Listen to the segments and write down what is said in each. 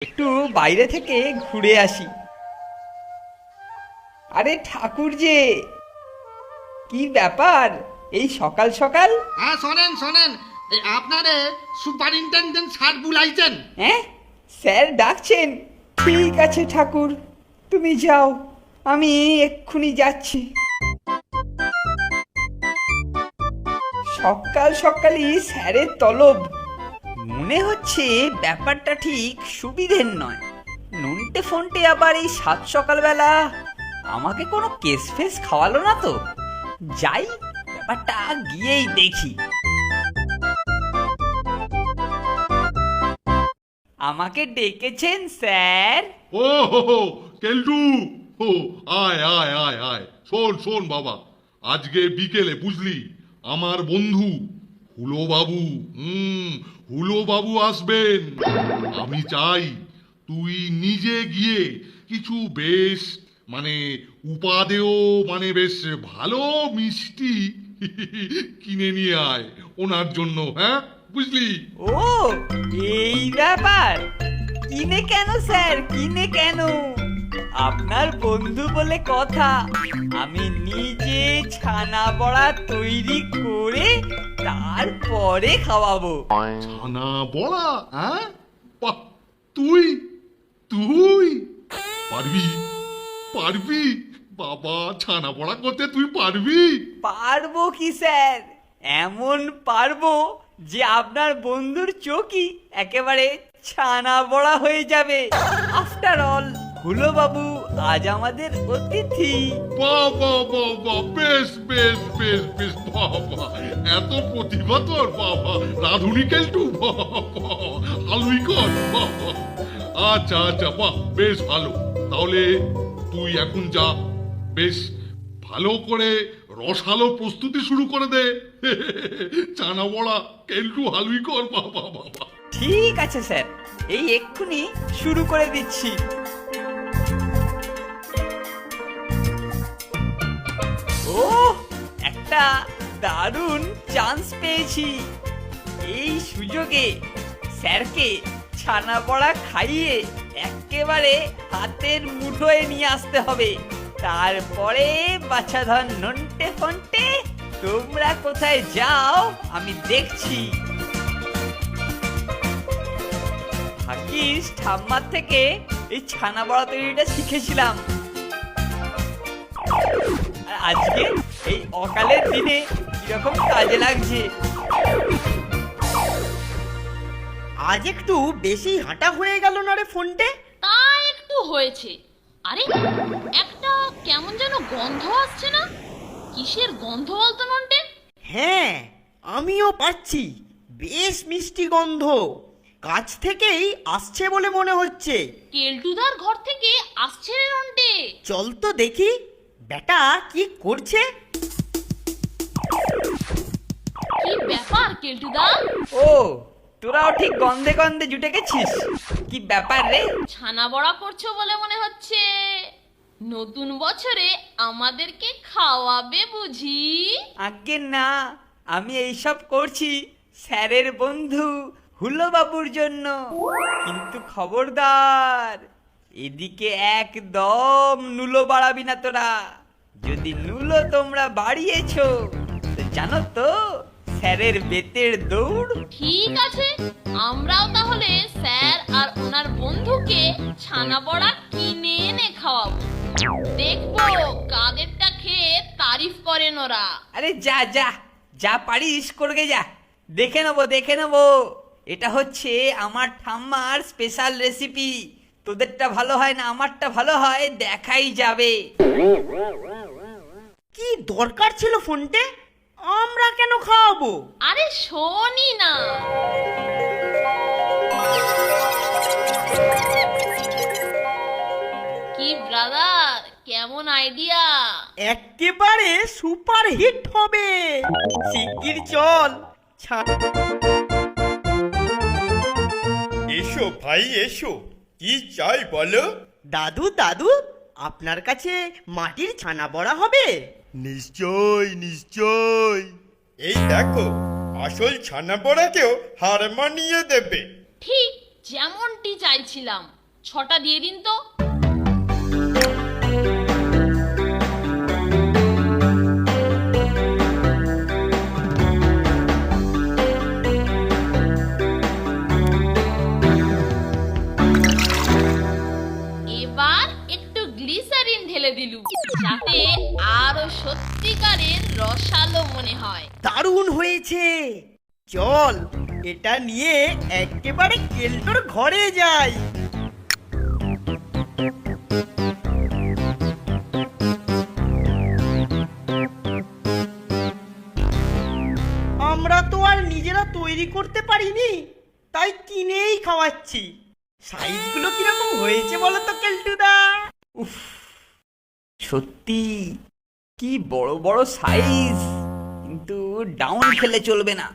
একটু বাইরে থেকে ঘুরে আসি। আরে ঠাকুর যে, কি ব্যাপার এই সকাল সকাল? হ্যাঁ শোনেন শোনেন, এই আপনারে সুপারিনটেন্ডেন্ট স্যার বুলাইছেন। হ্যাঁ, স্যার ডাকছেন? ঠিক আছে ঠাকুর, তুমি যাও, আমি এক্ষুনি যাচ্ছি। সকাল সকালই স্যারের তলব, মনে হচ্ছে ব্যাপারটা ঠিক সুবিধের নয়। নুনটে ফোনটে আবার এই সাত সকালবেলা আমাকে কোনো কেস ফেস খাওয়ালো না তো? যাই, ব্যাপারটা গিয়েই দেখি। আমাকে ডেকেছেন স্যার? ও হো হো, কেলটু, ও আয় আয় আয় আয়, শোন শোন বাবা, আজকে বিকেলে বুঝলি আমার বন্ধু হুলো বাবু, হুলো বাবু আসবেন। আমি চাই তুই নিজে গিয়ে কিছু বেশ মানে উপাদেয় মানে বেশ ভালো মিষ্টি কিনে নিয়ে আয় ওনার জন্য, হ্যাঁ বুঝলি? ও, এই ব্যাপার! কিনে কেন স্যার, কিনে কেন? আপনার বন্ধু বলে কথা, আমি নিজে ছানা বড়া তৈরি করে তারপরে খাওয়াবো। ছানা বড়া? হ্যাঁ, বাহ, তুই তুই পারবি পারবি বাবা, ছানা বড়া করতে তুই পারবি? পারবো কি স্যার, এমন পারবো যে আপনার বন্ধুর চোখই একেবারে ছানা বড়া হয়ে যাবে। আফটার অল হুলো বাবু আজ আমাদের অতিথি। বাবা বাবা, বেশ বেশ বেশ বেশ বাবা, এত প্রতিভা তোর বাবা, রাধুনি কেলটু বাবা, হালুই কর বাবা। আচ্ছা আচ্ছা, বাহ, বেশ ভালো। তাহলে তুই এখন যা, বেশ ভালো করে রসালো প্রস্তুতি শুরু করে দে। চানা বড়া কেলটু হালুই কর বাবা বাবা। ঠিক আছে স্যার, এই এক্ষুনি শুরু করে দিচ্ছি। ও, একটা দারুণ চান্স পেয়েছি। এই সুযোগে স্যারকে ছানা বড়া খাইয়ে একেবারে হাতের মুঠোয় নিয়ে আসতে হবে। তারপরে বাছাধন নন্টে ফন্টে, তোমরা কোথায় যাও আমি দেখছি। ভাগ্যিস ঠাম্মার থেকে এই ছানা বড়া তৈরিটা শিখেছিলাম, আর আজকে এই অকালের দিনে কিরকম কাজে লাগছে। আজ একটু বেশি হাঁটা হয়ে গেল না রে ফোনটে? তা একটু হয়েছে। আরে একটা কেমন যেন গন্ধ আসছে না? কিসের গন্ধ বলতো নন্টে? হ্যাঁ, আমিও পাচ্ছি বেশ মিষ্টি গন্ধ, কাছ থেকেই আসছে বলে মনে হচ্ছে। কেলটুদার ঘর থেকে আসছে রে নন্টে। চল তো দেখি বেটা কি করছে। কি ব্যাপার কেলটুদা? ও, তোরাও ঠিক গন্ধে গন্ধে জুটে গেছিস? কি ব্যাপার রে? ছানা বড়া করছো বলে মনে হচ্ছে। নতুন বছরে আমাদেরকে খাওয়াবে বুঝি? আজ্ঞে না, আমি এইসব করছি স্যারের বন্ধু হুলো বাবুর জন্য। কিন্তু খবরদার, এদিকে একদম নুলো বাড়াবি না তোরা। যদি নুলো তোমরা বাড়িয়েছো তো জানো তো স্যারের বেতের দৌড়। ঠিক আছে, আমরাও তাহলে স্যার আর ওনার বন্ধুকে ছানা বড়া কিনে এনে খাওয়াবো। দেখবো কাদেরটা খেয়ে তারিফ করেন ওরা। আরে যা যা, যা পারিস করগে যা, দেখে নেবো দেখে নেবো। এটা হচ্ছে আমার ঠাম্মার স্পেশাল রেসিপি। তোদেরটা ভালো হয় না আমারটা ভালো হয় দেখাই যাবে। কি দরকার ছিল ফোনটে? আমরা কেন খাওয়াবো? আরে শোনি না। কি ব্রাদার, কেমন আইডিয়া? একেবারে সুপার হিট হবে। শিগগির চল। এসো ভাই এসো, কি চাই বলো? দাদু দাদু, আপনার কাছে মাটির ছানা বড়া হবে? নিশ্চয় নিশ্চয়, এই দেখো আসল ছানা বড়াকেও হার মানিয়ে দেবে। ঠিক যেমনটি চাইছিলাম। 6টা দিয়ে দিন তো। এবার একটু গ্লিসারিন ঢেলে দিলু, যাতে আরো সত্যিকারের রসালো মনে হয়। দারুণ হয়েছে। চল এটা নিয়ে একেবারে কেল্টোর ঘরে যাই। আমরা তো আর নিজেরা তৈরি করতে পারিনি, তাই কিনেই খাওয়াচ্ছি। সাইজগুলো কিরকম হয়েছে বলো তো কেল্টুদা? উফ, সত্যি কি বড় বড় সাইজ, কিন্তু ডাউন খেলে চলবে না।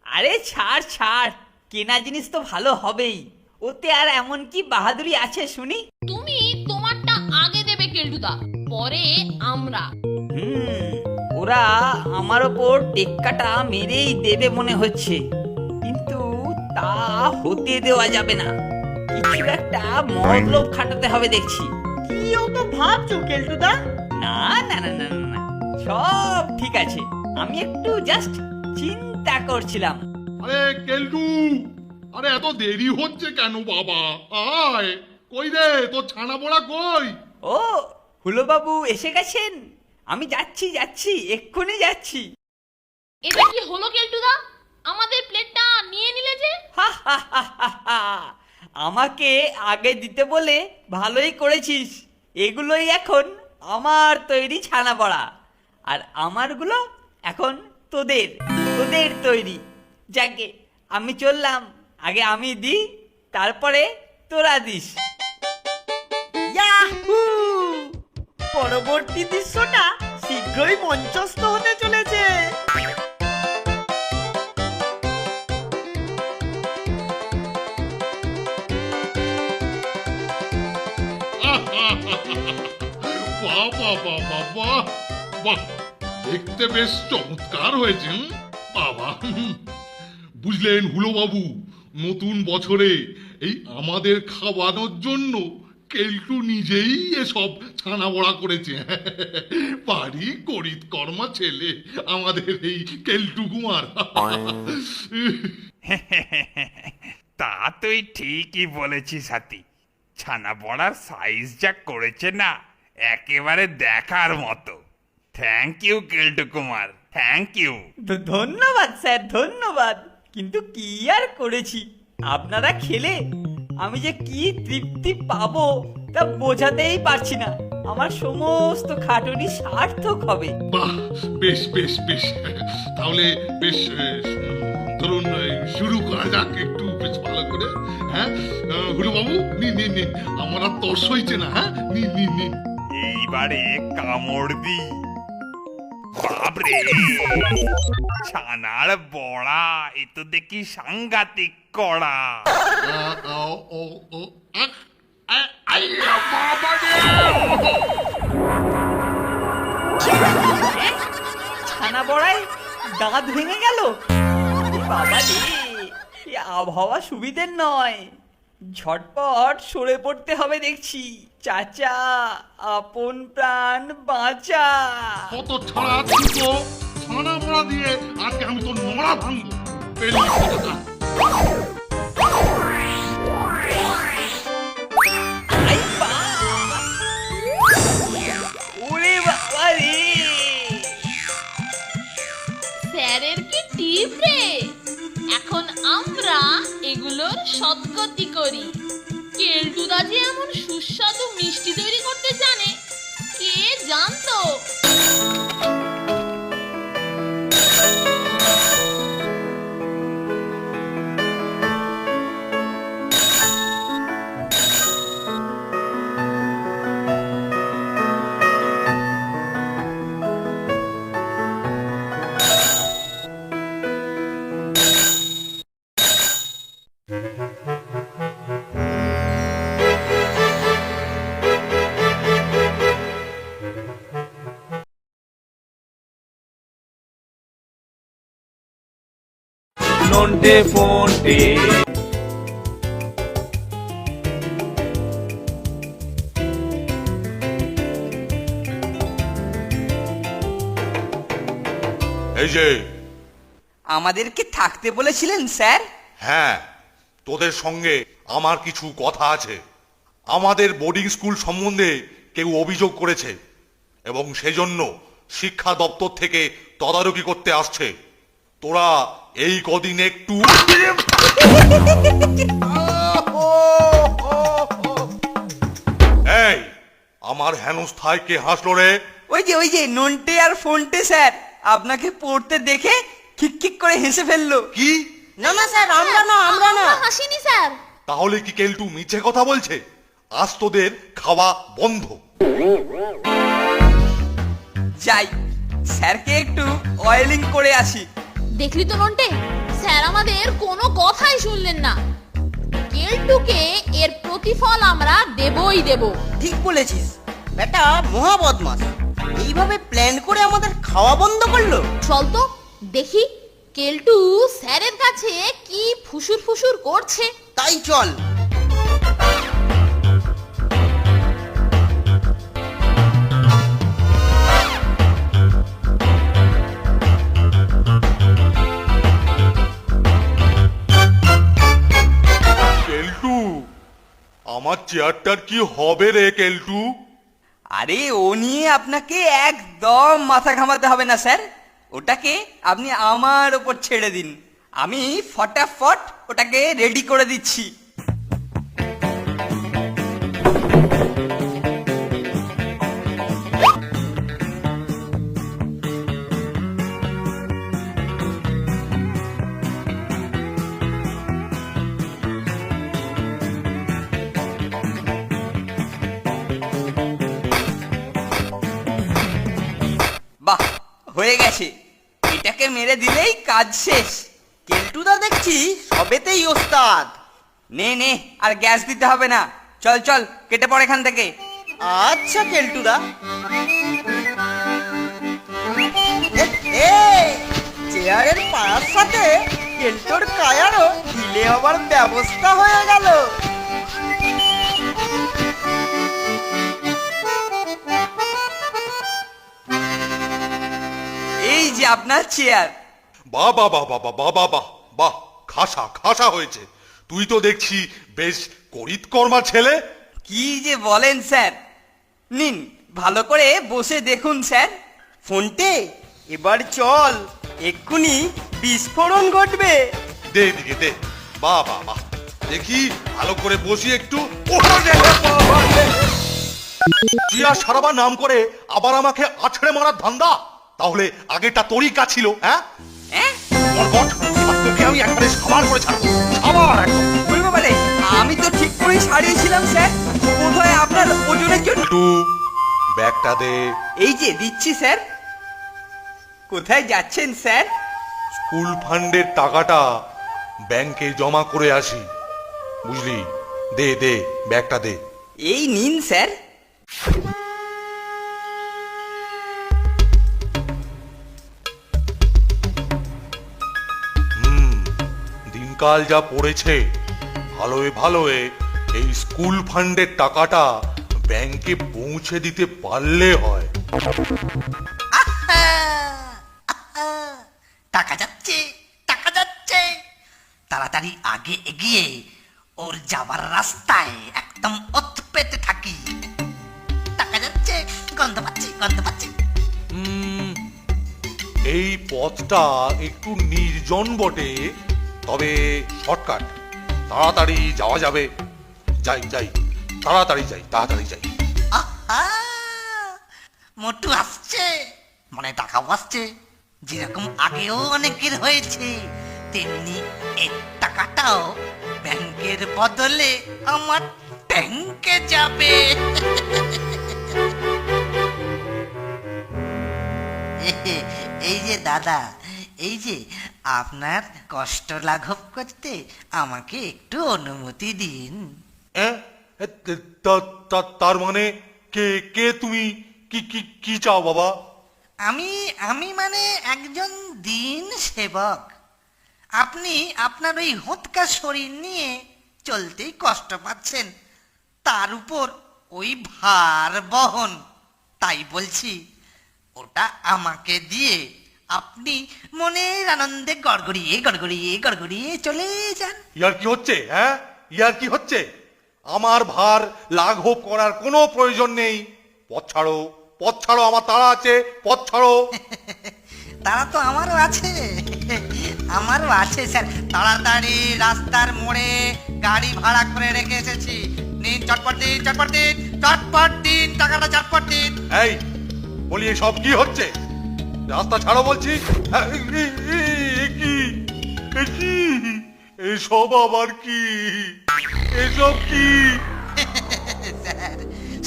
আরে ছাড় ছাড়, কেনা জিনিস তো ভালো হবেই, ওতে আর এমন কি বাহাদুরি আছে শুনি? তুমি তোমারটা আগে দেবে কেলটুদা, পরে আমরা। ওরা আমার ওপর টেক্কাটা মেরেই দেবে মনে হচ্ছে, কিন্তু তা হতে দেওয়া যাবে না। কিছু একটা মতলব খাটাতে হবে দেখছি। কি তো ভাবছো কেল্টুদা? না না না না না, সব ঠিক আছে, আমি একটু জাস্ট চিন্তা করছিলাম। আরে কেলটু, আরে এত দেরি হচ্ছে কেন বাবা? আয়, কই রে তোর ছানা বড়া কই? ও হুলো বাবু এসে গেছেন? আমি যাচ্ছি যাচ্ছি, এক্ষুনি যাচ্ছি। এটা কি হলো কেলটুদা? আমাদের প্লেটটা নিয়ে নিলে যে? হা হা হা হা হা। আমাকে আগে দিতে বলে ভালোই করেছিস। এগুলোই এখন আমার তৈরি ছানা বড়া, আর আমারগুলো এখন তোদের তোদের তৈরি। যাকে আমি চললাম, আগে আমি দিই, তারপরে তোরা দিস। ইয়াহু! পরবর্তী দৃশ্যটা শীঘ্রই মঞ্চস্থ হতে চলেছে। বাহ বাহ বাহ বাহ বাহ বাহ, দেখতে বেশ চমৎকার হয়েছে বাবা। বুঝলেন হুলো বাবু, নতুন বছরে এই আমাদের খাওয়ানোর জন্য কেলটু নিজেই এসব ছানা বড়া করেছে। বাড়ি করিত কর্মা ছেলে আমাদের এই কেলটু কুমার। তা তুই ঠিকই বলেছিস হাতি, ছানা বড়ার সাইজ যা করেছে না, একেবারে দেখার মতো। Thank you Keltu Kumar, thank you. ধন্যবাদ স্যার, ধন্যবাদ। কিন্তু কি আর করেছি, আপনারা খেলে আমি যে কি তৃপ্তি পাবো তা বোঝাতেই পারছি না। আমার সমস্ত খাটুনি সার্থক হবে। বাহ, বেশ বেশ বেশ, তাহলে বেশ ধরুন শুরু করা যাক একটু বেশ ভালো করে। হ্যাঁ হুলো বাবু, নিন নিন নিন, আমার আর তর্স হয়েছে না। হ্যাঁ নিন নিন নিন। এইবারে কামড় দি। বাপরে, ছানার বড়া, এ তো দেখি সাংঘাতিক কড়া। ছানা বড়ায় দাঁত ভেঙে গেল। বাবা রে, এ আবহাওয়া সুবিধের নয়, ঝটপট সরে পড়তে হবে দেখছি। চাচা, আপন প্রাণ বাঁচা। কত ছড়া ছিল ছানা বড়া দিয়ে আজকে আমি তোর নোড়া ভাঙবো। পেলি কতটা? আই বাবা! ওরে বাবা রে! স্যারের কি টিপ রে! এখন আমরা এগুলোর সৎগতি করি। কেলটুদা যে এমন সুস্বাদু মিষ্টি তৈরি করতে জানে, কে জানতো? Nonde fonte এই যে, আমাদেরকে থাকতে বলেছিলেন স্যার? হ্যাঁ, তোদের সঙ্গে আমার কিছু কথা আছে। আমাদের বোর্ডিং স্কুল সম্বন্ধে কেউ অভিযোগ করেছে এবং সেজন্য শিক্ষা দপ্তর থেকে তদারকি করতে আসছে। তোরা এই কদিন একটু এই, আমার হেনস্থায় কে হাসলো রে? ওই যে নন্টে আর ফোনটে স্যার, আপনাকে পড়তে দেখে খিক করে হেসে ফেললো। কি? না না স্যার, আমরা না। হাসিনি স্যার। তাহলে কি কেলটু মিছে কথা বলছে? আজ তোদের খাওয়া বন্ধ। যাই, স্যারকে একটু অয়েলিং করে আসি। দেখলি তো নন্টে, স্যার আমাদের কোনো কথাই শুনলেন না। কেলটুকে এর প্রতিফল আমরা দেবই দেব। ঠিক বলেছিস, বেটা মহা বদমাস। এইভাবে প্ল্যান করে আমাদের খাওয়া বন্ধ করলো। চল তো দেখি কেলটু স্যারের কাছে কি ফুসুর ফুসুর করছে। তাই চল। কেলটু, আমার চেয়ারটার কি হবে রে কেলটু? আরে ও নিয়ে আপনাকে একদম মাথা ঘামাতে হবে না স্যার, ওটাকে আপনি আমার ওপর ছেড়ে দিন, আমি ফটাফট ওটাকে রেডি করে দিচ্ছি। বাহ, হয়ে গেছে, এটাকে মেরে দিলেই কাজ শেষ। কেলটুদা দেখছি সবেতেই ওস্তাদ। নে আর গ্যাস দিতে হবে না, চল কেটে পড় এখান থেকে। আচ্ছা কেলটুদা। চেয়ারের পায়ার সাথে কেলটোর কায়ারও ঢিলে হবার ব্যবস্থা হয়ে গেল। এই যে আপনার চেয়ার। বাহ বাহ বাহ বাহ বাহ বাহ বাহ বাহ, খাসা হয়েছে। তুই তো দেখছি বেশ করিতকর্মা ছেলে। কি যে বলেন স্যার, নিন ভালো করে বসে দেখুন স্যার। ফোনটে, এবার চল, এক্ষুনি বিস্ফোরণ ঘটবে। দে দিকে দে। বাহ বাহ বাহ, দেখি ভালো করে বসি একটু। চিয়া সারাবার নাম করে আবার আমাকে আছড়ে মারার ধান্দা? তাহলে আগেটা তোরই কাজ ছিল। হ্যাঁ, হ্যাঁ মরকট, আর তোকে আমি এখানে সাবার করে ছাড়বো, সাবার একদম। বলবো বলে, আমি তো ঠিক করেই সারিয়েছিলাম স্যার, বোধহয় আপনার ওজনের জন্য। একটু ব্যাগটা দে। এই যে দিচ্ছি স্যার। কোথায় যাচ্ছেন স্যার? স্কুল ফান্ডের টাকাটা ব্যাংকে জমা করে আসি, বুঝলি? দে দে, ব্যাগটা দে। এই নিন স্যার। দিনকাল যা পড়েছে, ভালোয় এই স্কুল ফান্ডের টাকাটা ব্যাংকে পৌঁছে দিতে পারলে হয়। টাকা যাচ্ছে, তাড়াতাড়ি আগে এগিয়ে ওর যাবার রাস্তায় একদম ওত পেতে থাকি। টাকা যাচ্ছে, গন্ধ পাচ্ছি। এই পথটা একটু নির্জন বটে, তবে শর্টকাট, তাড়াতাড়ি যাওয়া যাবে। যাই, তাড়াতাড়ি যাই। আহা, মোটু আসছে, মানে টাকাও আসছে। যেরকম আগেও অনেকের হয়েছে, তেমনি এর টাকাটাও ব্যাংকের বদলে আমার ট্যাঙ্কে যাবে। এই যে দাদা, এই যে আপনার কষ্ট লাঘব করতে আমাকে একটু অনুমতি দিন। তার মানে কে তুমি? কি চাও বাবা? আমি মানে একজন দিন সেবক। আপনি আপনার ওই হোঁতকা শরীর নিয়ে চলতেই কষ্ট পাচ্ছেন, তার উপর ওই ভার বহন। তাই বলছি, ওটা আমাকে দিয়ে আপনি মনের আনন্দে গড়গড়িয়ে গড়গড়িয়ে গড়গড়িয়ে চলে যান। ইয়ার কি হচ্ছে? হ্যাঁ, ইয়ার কি হচ্ছে? আমার ভার লাঘব করার কোনো প্রয়োজন নেই। পথ ছাড়ো, পথ ছাড়ো, আমার তাড়া আছে, পথ ছাড়ো। তারা তো আমারও আছে, আমারও আছে স্যার। তাড়াতাড়ি রাস্তার মোড়ে গাড়ি ভাড়া করে রেখে এসেছি। নিন, চটপট দিন, চটপট দিন, চটপট দিন, টাকাটা চটপট দিন। এই বলি, এসব কি হচ্ছে? রাস্তা ছাড়ো বলছি। কি এসব আবার কি? এসব কি? স্যার,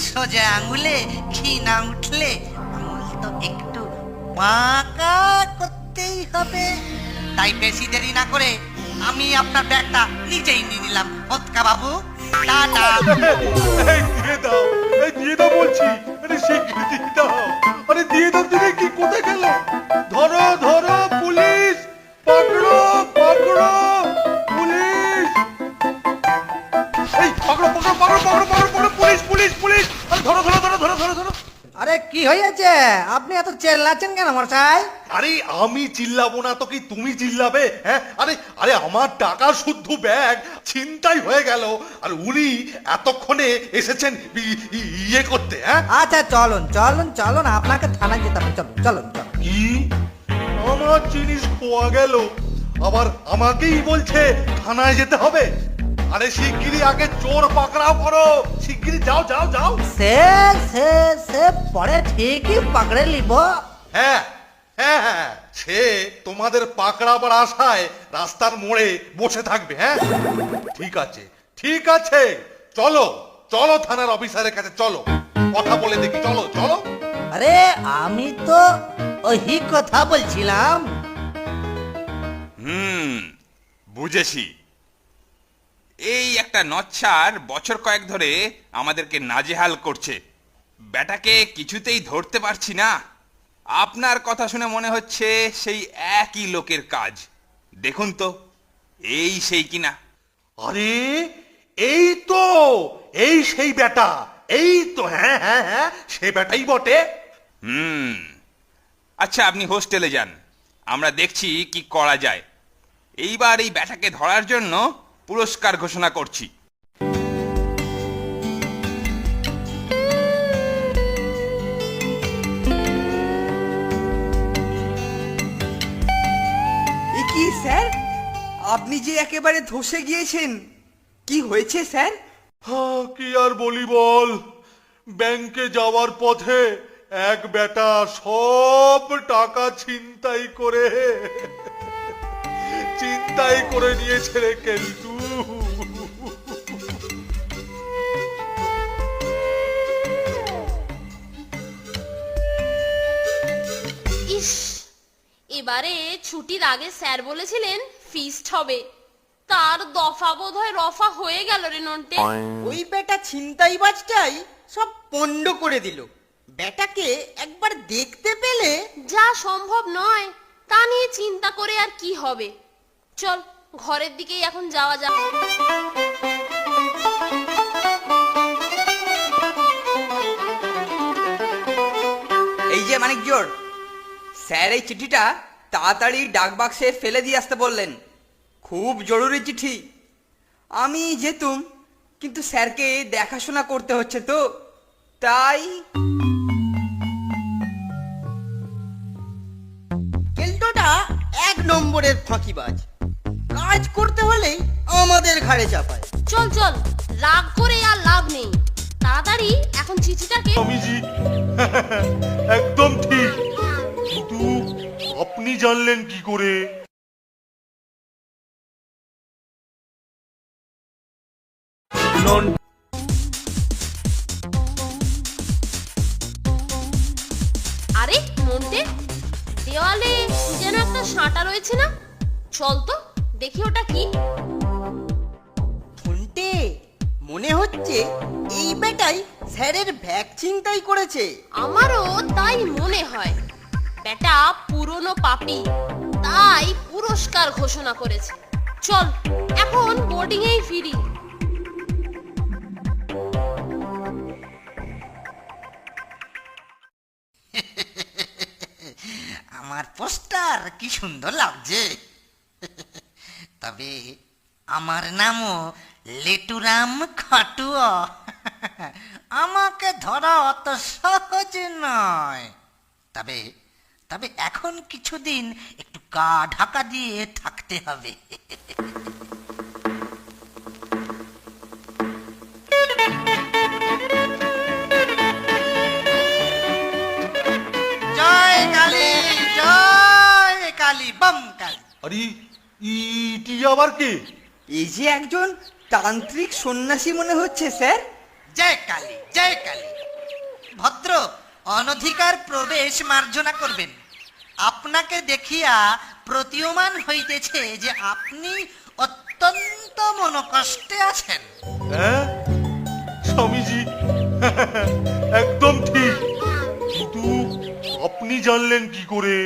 সোজা আঙুলে ঘি না উঠলে আঙুল তো একটু বাঁকা করতেই হবে। তাই বেশি দেরি না করে আমি আপনার ব্যাগটা নিজেই নিয়ে নিলাম। হতকা বাবু, টাটা। এই দিয়ে দাও, এই দিয়ে দাও বলছি। আরে শিগগির দিয়ে দাও। আরে দিয়ে দাও, দিলে কি কোথায় গেল? ধরো ধরো, পুলিশ! পকড়ো পকড়ো, পুলিশ! এই পকড়ো পকড়ো পকড়ো পকড়ো পকড়ো পকড়ো, পুলিশ পুলিশ পুলিশ! আরে ধরো ধরো ধরো ধরো ধরো ধরো। আরে কি হয়েছে? আপনি এত চেল্লাচ্ছেন কেন মশাই? আরে আমি চিল্লাবো না তো কি তুমি চিল্লাবে? হ্যাঁ, আরে আরে আমার টাকা শুদ্ধ ব্যাগ ছিনতাই হয়ে গেল, আর উনি এতক্ষণে এসেছেন ইয়ে করতে। হ্যাঁ, আচ্ছা চলুন চলুন চলুন, আপনাকে থানায় যেতে হবে। চলুন চলুন চলুন। কি আমার জিনিস খোয়া গেল, আবার আমাকেই বলছে থানায় যেতে হবে? আরে শিগগিরই আগে চোর পাকড়াও করো, শিগগিরই যাও যাও যাও। সে পরে ঠিকই পাকড়ে লিব। হ্যাঁ হ্যাঁ হ্যাঁ, সে তোমাদের পাকড়াবার আশায় রাস্তার মোড়ে বসে থাকবে। হ্যাঁ, ঠিক আছে ঠিক আছে, চলো চলো থানার অফিসারের কাছে, চলো কথা বলে দেখি, চলো চলো। আরে আমি তো ওই কথা বলছিলাম। বুঝেছি। এই একটা নচ্ছার বছর কয়েক ধরে আমাদেরকে নাজেহাল করছে। ব্যাটাকে কিছুতেই ধরতে পারছি না। আপনার কথা শুনে মনে হচ্ছে সেই একই লোকের কাজ। দেখুন তো, এই সেই কিনা। আরে এই তো, এই সেই বেটা, এই তো। হ্যাঁ হ্যাঁ হ্যাঁ, সে বেটাই বটে। আচ্ছা, আপনি হোস্টেলে যান, আমরা দেখছি কি করা যায়। এইবার এই ব্যাটাকে ধরার জন্য পুরস্কার ঘোষণা করছি। এ কি স্যার, আপনি যে একেবারে ধসে গিয়েছেন, কি হয়েছে স্যার? হ্যাঁ, কি আর বলি বল, ব্যাংকে যাওয়ার পথে এক বেটা সব টাকা ছিনতাই করে নিয়েছে রে কেলটু। ইস, এবারে ছুটির আগে স্যার বলেছিলেন ফিস্ট হবে, তার দফা বোধহয় রফা হয়ে গেল রে নন্টে। ওই বেটা ছিনতাইবাজটাই সব পণ্ড করে দিল। বেটাকে একবার দেখতে পেলে যা সম্ভব নয় তা নিয়ে চিন্তা করে আর কি হবে। চল ঘরের দিকেই এখন যাওয়া যাক। এই যে মানিক জোর, স্যার এই চিঠিটা তাড়াতাড়ি ডাক বাক্সে ফেলে দিয়ে আসতে বললেন। খুব জরুরি চিঠি। আমি যেতুম, কিন্তু স্যারকে দেখাশোনা করতে হচ্ছে তো, তাই। কেল্টোটা এক নম্বরের ফাঁকিবাজ। কাজ করতে হলেই আমাদের ঘাড়ে চাপায়। চল চল, রাগ করে আর লাভ নেই। তাড়াতাড়ি এখন চিঠিটাকে। স্বামীজি, একদম ঠিক, কিন্তু আপনি জানলেন কি করে? আরে নন্টে, দেওয়ালে যেন একটা সাঁটা রয়েছে না? চল তো দেখি ওটা কি। ফোনটে, মনে হচ্ছে এই বেটাই স্যারের ব্যাগ ছিনতাই করেছে। আমারও তাই মনে হয়। বেটা পুরনো পাপী, তাই পুরস্কার ঘোষণা করেছে। চল এখন বোর্ডিং এই ফিরি। আমার পোস্টার আর কি সুন্দর লাগছে। তবে আমার নামও লেটুরাম খাটুয়া। আমাকে ধরা অত সহজ নয়। তবে তবে এখন কিছুদিন একটু গা ঢাকা দিয়ে থাকতে হবে। জয় কালী, জয় কালী, বম কালী। আরে ইটি আবার কে? এই যে একজন তান্ত্রিক সন্ন্যাসী মনে হচ্ছে স্যার। জয় কালী, জয় কালী। ভদ্র অনধিকার প্রবেশ মার্জনা করবেন। আপনাকে দেখিয়া প্রতীয়মান হইতেছে যে আপনি অত্যন্ত মনোকষ্টে আছেন। হ্যাঁ স্বামীজি, একদম ঠিক। কিন্তু আপনি জানলেন কি করে?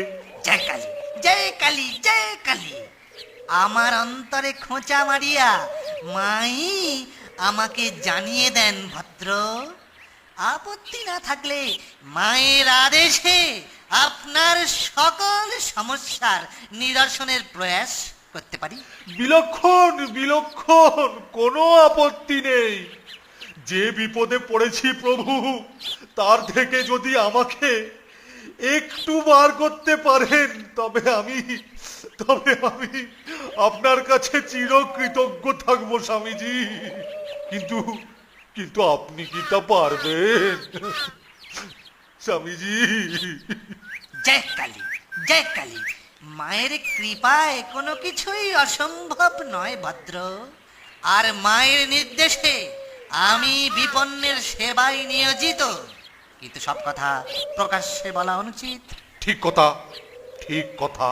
জয় কালী, জয় কালী, জয় কালী। আমার অন্তরে খোঁচা মারিয়া মাই আমাকে জানিয়ে দেন ভদ্র। আপত্তি না থাকলে মায়ের আদেশে আপনার সকল সমস্যার নিরসনের প্রয়াস করতে পারি। বিলক্ষণ বিলক্ষণ, কোনো আপত্তি নেই। যে বিপদে পড়েছি প্রভু, তার থেকে যদি আমাকে একটু বার করতে পারেন তবে আমি আপনার কাছে চিরকৃতজ্ঞ থাকবো স্বামীজি। কিন্তু কিন্তু আপনি কি তা পারবেন স্বামীজি? জয় কালী, জয় কালী। মায়ের কৃপায় কোনো কিছুই অসম্ভব নয় ভদ্র। আর মায়ের নির্দেশে আমি বিপন্নের সেবায় নিয়োজিত। কিন্তু সব কথা প্রকাশ্যে বলা অনুচিত। ঠিক কথা, ঠিক কথা।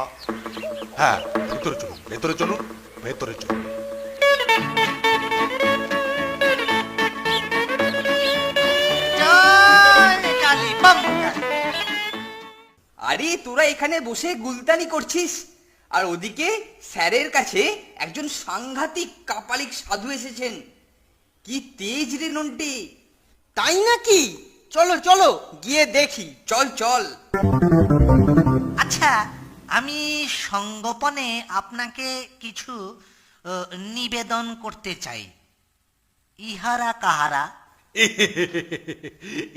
হ্যাঁ, ভেতরে চলুন, ভেতরে চলুন, ভেতরে চলুন। জয় কালী, বম কালী। আরে তোরা এখানে বসে গুলতানি করছিস, আর ওদিকে স্যারের কাছে একজন সাংঘাতিক কাপালিক সাধু এসেছেন। কি তেজ রে নন্টে! তাই নাকি? চলো চলো গিয়ে দেখি। চল চল। আচ্ছা, আমি সঙ্গোপনে আপনাকে কিছু নিবেদন করতে চাই। ইহারা কাহারা?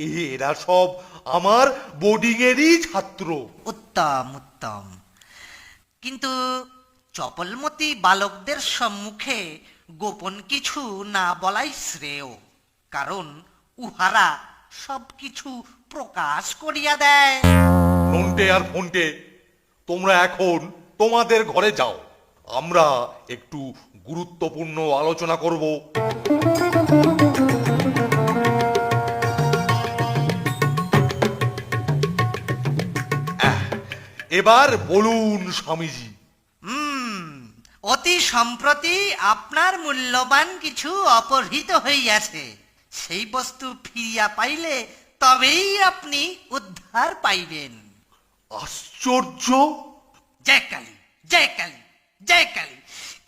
এরা সব আমার বোর্ডিং এরই ছাত্র। উত্তম, উত্তম। কিন্তু চপলমতি বালকদের সম্মুখে গোপন কিছু না বলাই শ্রেয়। কারণ উহারা সবকিছু প্রকাশ করিয়া দেয়। নন্টে আর ফন্টে, তোমরা এখন তোমাদের ঘরে যাও। আমরা একটু গুরুত্বপূর্ণ আলোচনা করব। এবার বলুন স্বামীজি। অতি সম্প্রতি আপনার মূল্যবান কিছু অপহৃত হইয়াছে। সেই বস্তু ফিরিয়া পাইলে তবেই আপনি উদ্ধার পাইবেন। আশ্চর্য! জয় কালী, জয় কালী, জয় কালী।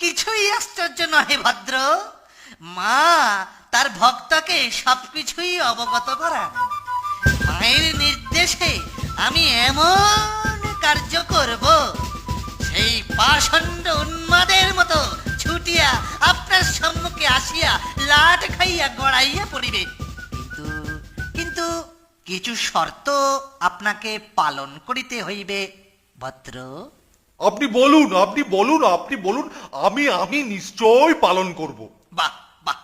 কিছুই আশ্চর্য নহে ভদ্র। মা তার ভক্তকে সবকিছুই অবগত করান। মায়ের নির্দেশে আমি এমন কার্য করব, সেই পাষণ্ড উন্মাদের মতো ছুটিয়া আপনার সম্মুখে আসিয়া লাট খাইয়া গড়াইয়া পড়িবে। কিন্তু কিন্তু কিছু শর্ত আপনাকে পালন করিতে হইবে ভদ্র। আপনি বলুন, আপনি বলুন, আপনি বলুন। আমি নিশ্চয় পালন করব। বাহ বাহ,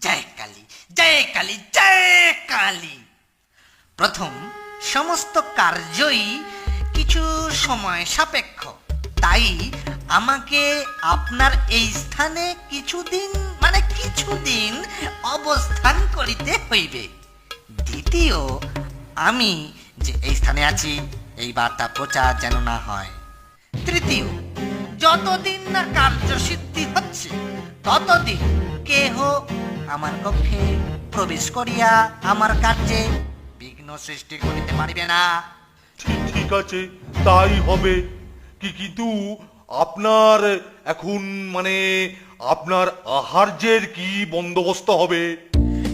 জয় কালী, জয় কালী, জয় কালী। প্রথম, সমস্ত কার্যই কিছু সময় সাপেক্ষ। তাই আমাকে আপনার এই স্থানে কিছুদিন অবস্থান করিতে হইবে। দ্বিতীয়, আমি যে এই স্থানে আছি এই বার্তা প্রচার যেন না হয়। তৃতীয়, যতদিন না কার্যসিদ্ধি হচ্ছে ততদিন কেহ আমার কক্ষে প্রবেশ করিয়া আমার কার্যে বিঘ্ন সৃষ্টি করিতে পারিবে না। ঠিক আছে, তাই হবে। কিন্তু আপনার এখন আপনার আহার্যের কি বন্দোবস্ত হবে?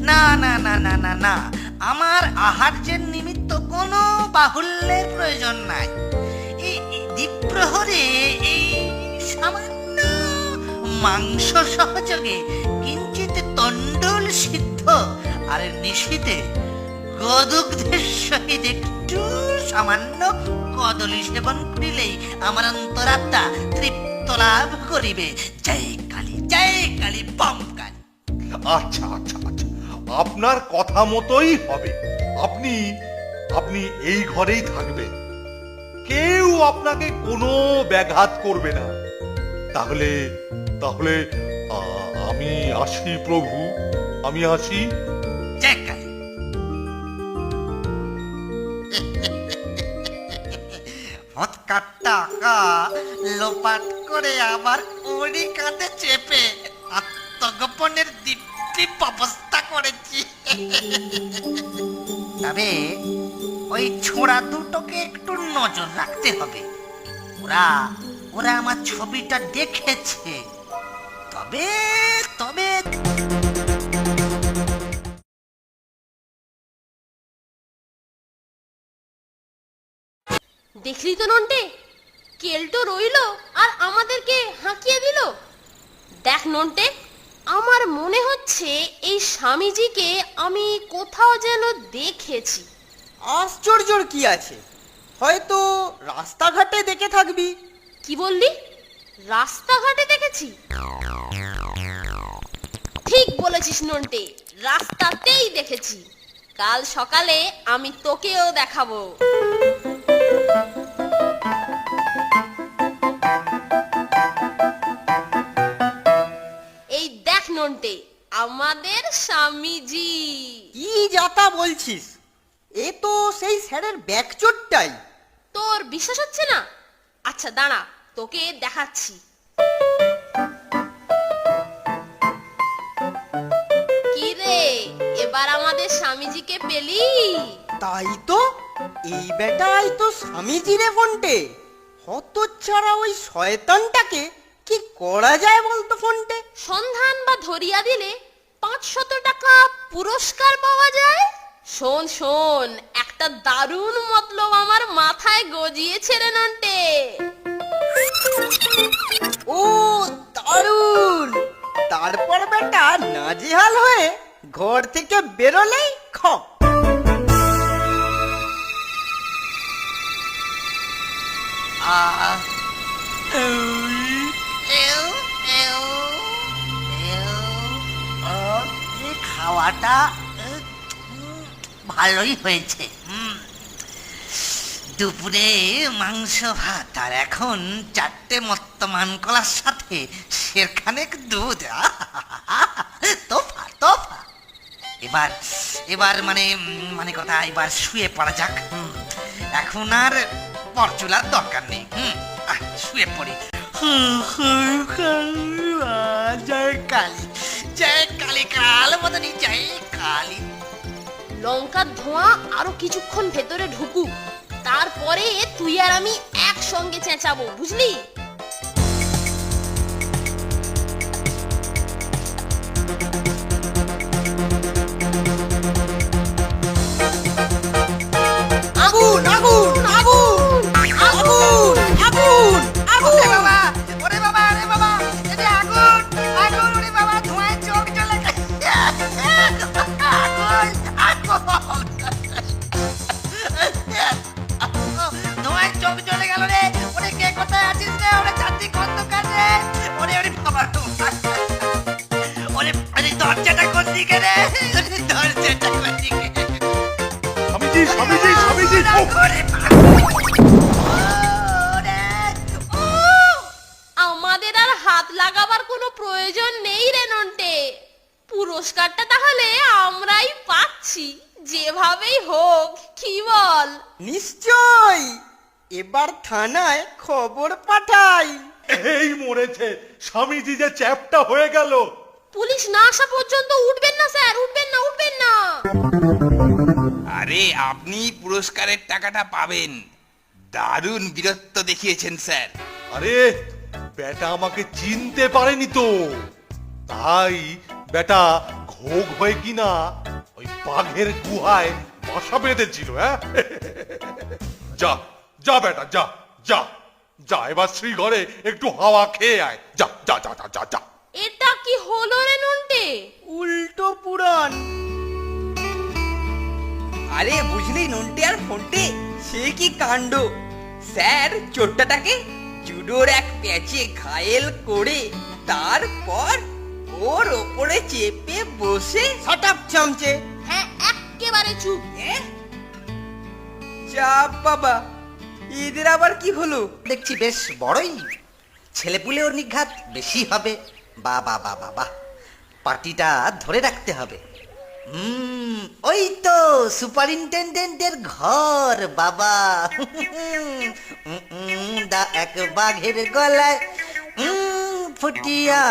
না না না না না না, আমার আহার্যের নিমিত্ত কোনো বাহুল্যের প্রয়োজন নাই। দ্বীপ্রহরে এই সামান্য মাংস সহযোগে কিঞ্চিত তণ্ডল সিদ্ধ আর নিশীতে গদুগ্ধের সহিত একটু সামান্য কদলী সেবন করিলেই আমার অন্তরাত্মা তৃপ্ত লাভ করিবে। জয় কালী বম কালী। আচ্ছা আচ্ছা আচ্ছা, আপনার কথা মতোই হবে। আপনি আপনি এই ঘরেই থাকবেন, কেউ আপনাকে কোনো ব্যাঘাত করবে না। তাহলে তাহলে আমি আসি প্রভু, আমি আসি। জয় কালী। হৎকার টাকা লোপাট করে আবার ওরই কাঁধে চেপে আত্মগোপনের দীপ্তি ব্যবস্থা করেছি। তবে ওই ছোড়া দুটোকে একটু নজর রাখতে হবে। ওরা ওরা আমার ছবিটা দেখেছে। তবে তবে দেখলি তো নন্টে, কেলটো রইলো আর আমাদেরকে হাঁকিয়ে দিল। দেখ নন্টে, আমার মনে হচ্ছে এই স্বামীজিকে আমি কোথাও যেন দেখেছি। আশ্চর্যর কি আছে, হয়তো রাস্তাঘাটে দেখে থাকবি। কি বললি? রাস্তাঘাটে দেখেছি? ঠিক বলেছিস নন্টে, রাস্তাতেই দেখেছি। কাল সকালে আমি তোকেও দেখাবো। এই দেখ নন্টে, আমাদের স্বামীজি। কি যাতা বলছিস? এ তো সেই স্যারের ব্যাকচোটটাই। তোর বিশ্বাস হচ্ছে না? আচ্ছা দাঁড়া, তোকে দেখাচ্ছি। কি রে, এবার আমাদের স্বামীজিকে পেলি? তাই তো, এই বেটাই তো স্বামীজি রে ফোনটে। হতচ্ছাড়া ওই শয়তানটাকে কি করা যায় বলতো ফোনটে? সন্ধান বা ধরিয়া দিলে 500 টাকা পুরস্কার পাওয়া যায়। শোন শোন, একটা দারুণ মতলব আমার মাথায় গজিয়েছে রে নন্টে। ও দারুণ! তারপর বেটা নাজেহাল হয়ে ঘর থেকে বেরোলেই খপ। খাওয়াটা ভালোই হয়েছে। দুপুরে মাংস ভাত আর এখন 4টে মত্তমান কলার সাথে সেরখানেক দুধ। তোফা তোফা। এবার এবার মানে মানে কথা, এবার শুয়ে পড়া যাক। এখন আর পরচুলার দরকার নেই। শুয়ে পড়ি। জয় কালী, জয় কালী, কাল মতনই জয় কালী। লঙ্কার ধোঁয়া আরো কিছুক্ষণ ভেতরে ঢুকুক, তারপরে তুই আর আমি একসঙ্গে চেঁচাবো, বুঝলি? আগুন আগুন আগুন আগুন আগুন আগুন! ওরে বাবা, ওরে বাবা, ওরে বাবা, এটা আগুন, আগুন, ওরে বাবা, ধোঁয়ায় চোখ জ্বলে গেছে। আগুন, আগুন। ধোঁয়ায় চোখ জ্বলে গেল রে। ওরে কে কোথায় আছিস রে? ওরে চারদিক অন্ধকার রে। ওরে ওরে বাবা, ওরে ওরে দরজাটা কোন দিকে রে? দরজাটা কোন দিকে? স্বামীজি স্বামীজি স্বামীজি! ওরে বাবা। আমাদের আর হাত লাগাবার কোনো প্রয়োজন নেই রে নন্টে। পুরস্কারটা তাহলে আমরাই পাচ্ছি, যেভাবেই হোক, কি বল? নিশ্চয়, এবার থানায় খবর পাঠাই। এই মরেছে, স্বামীজি যে চ্যাপটা হয়ে গেল। পুলিশ না আসা পর্যন্ত উঠবেন না স্যার, উঠবেন না, উঠবেন না। আরে আপনি পুরস্কারের টাকাটা পাবেন। দারুণ বীরত্ব দেখিয়েছেন স্যার। আরে বেটা আমাকে চিনতে পারেনি তো, তাই বেটা ঘোগ হয়ে কিনা ওই বাঘের গুহায় বাসা বেঁধেছিল। হ্যাঁ, যা যা বেটা যা যা। যা এবার শ্রীঘরে একটু হাওয়া খেয়ে আয়, যা যা যা যা যা যা। এটা কি হলো রে নন্টে? উল্টো পুরাণ। আরে বুঝলি নন্টে আর ফোনটে, সে কি কাণ্ড! স্যার চোরটাটাকে জুডোর এক প্যাচে ঘায়েল করে তারপর ওর ওপরে চেপে বসে হঠাৎ চামচে। হ্যাঁ, একেবারে চুপ। চাপ বাবা, এদের আবার কি হলো? দেখছি বেশ বড়ই ছেলেপুলে, ওর নিঘাত বেশি হবে। বা বা বা বা বা, পার্টিটা ধরে রাখতে হবে। ওই তো সুপারিনটেন্ডেন্টের ঘর বাবা। দা এক বাঘের গলায় ফুটিয়া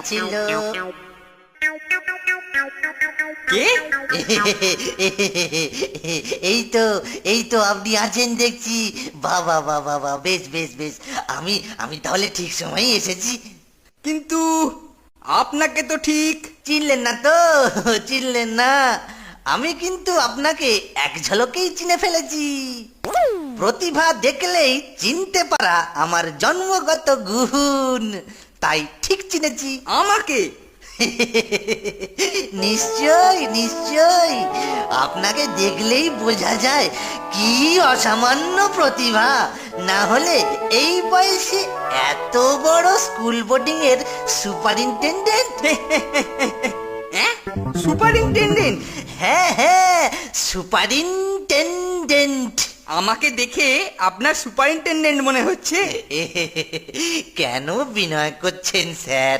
ছিল। কে? এই তো আপনি আছেন দেখছি। বাবা বাবা বাবা, বেশ বেশ বেশ, আমি তাহলে ঠিক সময়ই এসেছি। কিন্তু আপনাকে তো ঠিক চিনলেন না তো? চিনলেন না? আমি কিন্তু আপনাকে এক ঝলকেই চিনে ফেলেছি। প্রতিভা দেখলেই চিনতে পারা আমার জন্মগত গুণ, তাই ঠিক চিনেছি। আমাকে? নিশ্চয় নিশ্চয়, আপনাকে দেখলেই বোঝা যায় কি অসামান্য প্রতিভা। না হলে এই বয়সে এত বড় স্কুল বোর্ডিং এর সুপারিনটেন্ডেন্ট। সুপারিনটেন্ডেন্ট? হ্যাঁ হ্যাঁ, সুপারিনটেন্ডেন্ট। আমাকে দেখে আপনার সুপারিনটেন্ডেন্ট মনে হচ্ছে? কেন বিনয় করছেন স্যার?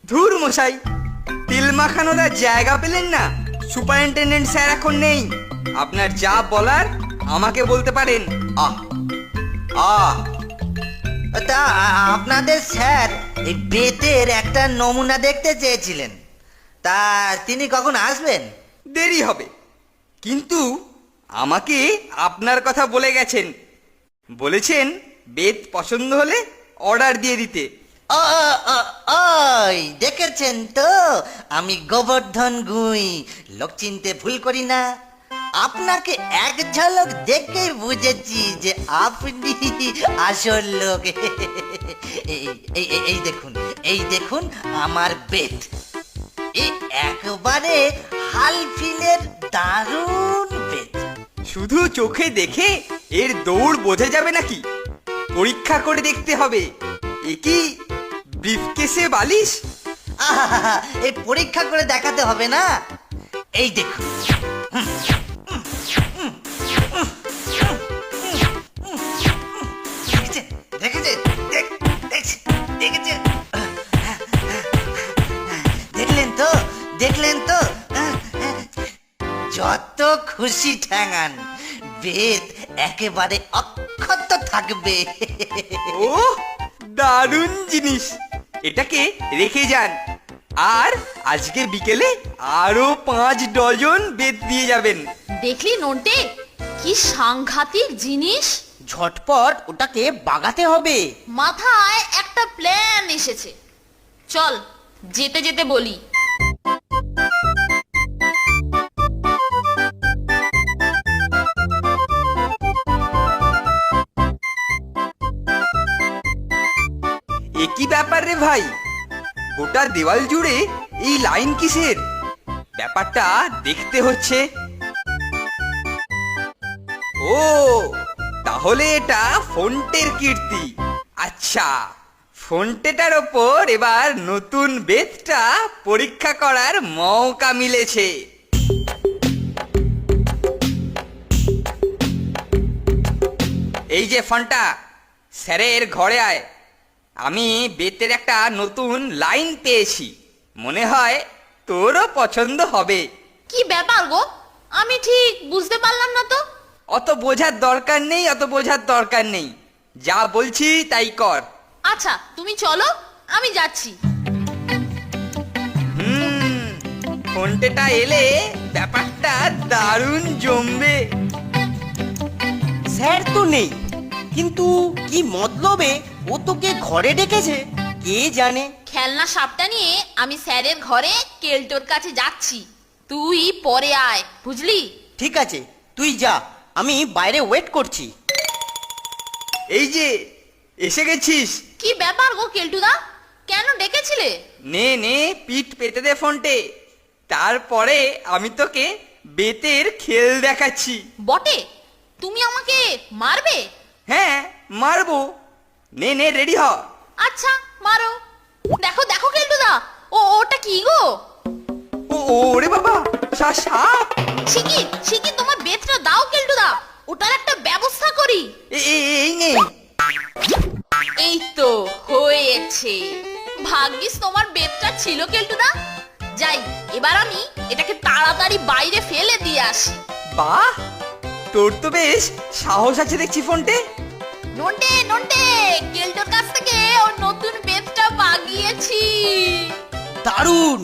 ধুর মশাই, তেল মাখানোর আর জায়গা পেলেন না? সুপারিনটেন্ডেন্ট স্যার এখন নেই। আপনার যা বলার আমাকে বলতে পারেন। আহ আহ, তা আপনাদের স্যার এই বেতের একটা নমুনা দেখতে চেয়েছিলেন, তা তিনি কখন আসবেন? দেরি হবে, কিন্তু আমাকে আপনার কথা বলে গেছেন। বলেছেন বেত পছন্দ হলে অর্ডার দিয়ে দিতে। ওই দেখেছেন তো, আমি গোবর্ধন গুই, লোক চিনতে ভুল করি না। আপনাকে এক ঝলক দেখে বুঝেছি যে আপনি আসল লোক। এই দেখুন আমার বেত, এই একবারে হালফিলের দারুণ বেত। শুধু চোখে দেখে এর দৌড় বোঝা যাবে নাকি? পরীক্ষা করে দেখতে হবে। এ কি ব্রিফকেসে বালিশ? আহা, এই পরীক্ষা করে দেখাতে হবে না। এই দেখুন, দেখেছেন দেখেছেন, দেখলেন তো? যত খুশি ঠ্যাঙান, বেত একেবারে অক্ষত থাকবে। ও দারুণ জিনিস, এটাকে রেখে যান। আর আজকে বিকেলে আরো 5 ডজন বেত দিয়ে যাবেন। দেখলি নন্টে, কি সাংঘাতিক জিনিস! ঝটপট ওটাকে বাগাতে হবে। মাথায় একটা প্ল্যান এসেছে, চল যেতে যেতে বলি। এ কি ব্যাপার রে ভাই, গোটা দেওয়াল জুড়ে এই লাইন কিসের? ব্যাপারটা দেখতে হচ্ছে। ও তাহলে এটা ফোনটের কীর্তি। আচ্ছা, ফোনটেটার ওপর এবার নতুন বেতটা পরীক্ষা করার মৌকা মিলেছে। এই যে ফোনটা, স্যারের ঘরে আয়। আমি বেতের একটা নতুন লাইন পেয়েছি, মনে হয় তোরও পছন্দ হবে। কি ব্যাপার গো, আমি ঠিক বুঝতে পারলাম না তো। অত বোঝার দরকার নেই, যা বলছি তাই কর। আচ্ছা তুমি চলো, আমি যাচ্ছি। ফোনটেটা এলে ব্যাপারটা দারুণ জমবে। স্যার তো নেই, কিন্তু কি মতলবে ও তোকে ঘরে ডেকেছে কে জানে। খেলনা সাপটা নিয়ে আমি স্যারের ঘরে কেলটোর কাছে যাচ্ছি, তুই পরে আয়, বুঝলি? ঠিক আছে, তুই যা, আমি বাইরে ওয়েট করছি। এই যে এসে গেছিস। কি ব্যাপার গো কেলটুদা, কেন ডেকেছিলে? নে নে পিঠ পেতে দে ফোনটে, তারপরে আমি তোকে বেতের খেল দেখাচ্ছি। বটে, তুমি আমাকে মারবে? হ্যাঁ মারবো, নে নে রেডি হ। আচ্ছা মারো। দেখো দেখো কেলটুদা, ওটা কি গো? ওরে বাবা, সাপ। শিকি শিকি তোমার বেতটা দাও কেলটুদা, ওটার একটা ব্যবস্থা করি। এই নে। এই তো হয়েছে, ভাগ্যিস তোমার বেতটা ছিল কেলটুদা। যাই, এবার আমি এটাকে তাড়াতাড়ি বাইরে ফেলে দিয়ে আসি। বাহ, তোর তো বেশ সাহস আছে দেখছি ফোনটে। নন্টে নন্টে, কেলটোর কাছ থেকে ওর নতুন বেতটা বাগিয়েছি। দারুণ,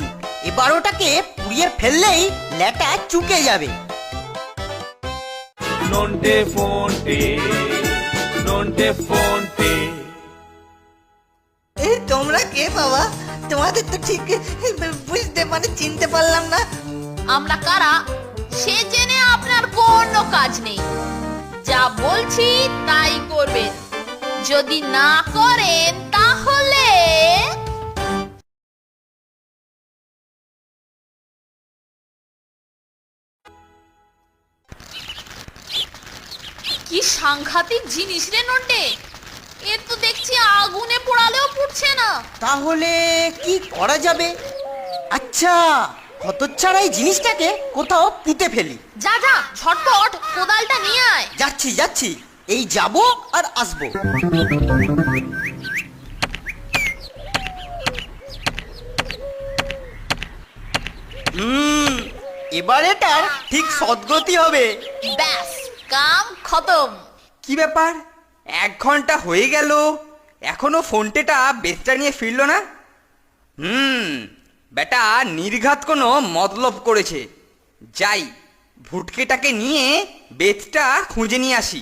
এবার ওটাকে পুড়িয়ে ফেললেই ল্যাটা চুকে যাবে। নন্টে ফোনটে, নন্টে ফোনটে। এই তোমরা কে বাবা? তোমাদের তো ঠিক বুঝতে চিনতে পারলাম না। আমরা কারা সে জেনে আপনার কোনো কাজ নেই। যা বলছি তাই করবেন, যদি না করেন তাহলে কি সাংঘাতিক জিনিস রে নন্টে, এর তো দেখছি আগুনে পোড়ালেও পুড়ছে না। তাহলে কি করা যাবে? আচ্ছা, হতচ্ছাড়া এই জিনিসটাকে কোথাও পুঁতে ফেলি। যা যা, ঝটপট কোদালটা নিয়ে আয়। যাচ্ছি যাচ্ছি, এই যাব আর আসবো। এবার এটার ঠিক সদ্গতি হবে। ব্যাস, কাম খতম। কি ব্যাপার, 1 ঘন্টা হয়ে গেল এখনো ফোনটেটা বেতটা নিয়ে ফিরলো না? বেটা নির্ঘাত কোনো মতলব করেছে। যাই, ভুটকেটাকে নিয়ে বেতটা খুঁজে নিয়ে আসি।